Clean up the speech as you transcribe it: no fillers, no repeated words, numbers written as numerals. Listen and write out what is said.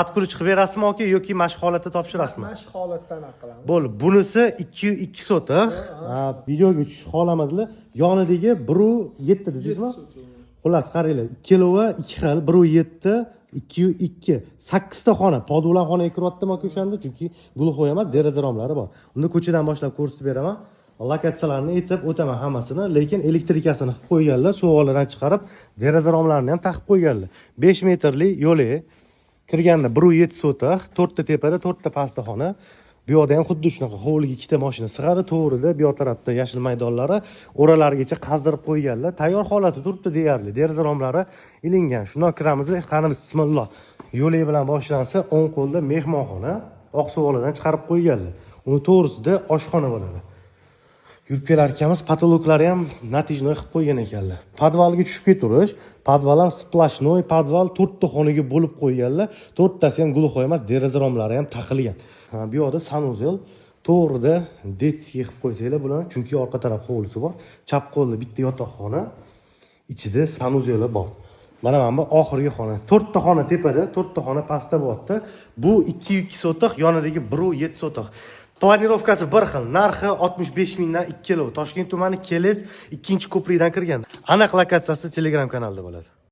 Atquli chiqib berasizmi yoki mashq holatda topshirasizmi? Mashq holatdan qilamiz. Bo'ldi, bunisi 202 sotiq. Videoga tushish xohlamadinglar. Yonidagi 1.7 dedingizmi? Xullas, qaranglar, ikkalovi ikki xil, 1.7, 2.2, 8 ta xona, podvalan xonaga kiryaptimi o'shanda, chunki gulxo'y emas, deraza romlari bor. Unda ko'chadan boshlab ko'rsatib beraman. Lokatsiyalarni aytib o'taman hammasini, lekin elektrikasini qilib qo'yganlar, sovuqlardan chiqarib, deraza romlarini ham taqib qo'yganlar. 5 metrli yo'li kirganda 1.7 sotiq, 4 ta tepada, 4 ta pastda xona. Bu yoqda ham xuddi shunaqa hovliga ikkita mashina sig'adi, to'g'rida bu yoq tarafda yashil maydonlari o'ralarigacha qazdirib qo'yganlar. Tayyor holati turibdi deyarli. Deraza romlari ilingan. Shundan kiramiz, qani bismillah. Yo'lak bilan boshlansa, o'ng qo'lda mehmonxona, oqsuvoqlardan chiqarib qo'yganlar. Uni to'g'risida oshxona bo'ladi. Yurib kelar ekanmiz, patologlari ham natijnoy qilib qo'ygan ekanlar. Podvalga tushib ketirish, podval ham splashnoy, podval 4 ta xonaga bo'lib qo'yganlar. 4 tasi ham gulxo'y emas, deraza romlari ham taqilgan. Bu yoqda sanuzel, to'g'rida detskiy qilib qo'ysanglar bularni, chunki orqa taraf hovlisi bor. Chap qo'lda bitta yotoqxona, ichida sanuzeli bor. Mana bu oxirgi xona. 4 ta xona tepada, 4 ta xona pastda bo'lyapti. Bu 2.2 sotiq, yonidagi 1.7 sotiq. Planirovkasi bir xil, narxi 65 mingdan 2 kilo. Toshkent tumani Keles 2-ko'prikdan kirgan. Aniq lokatsiyasi Telegram kanalida bo'ladi.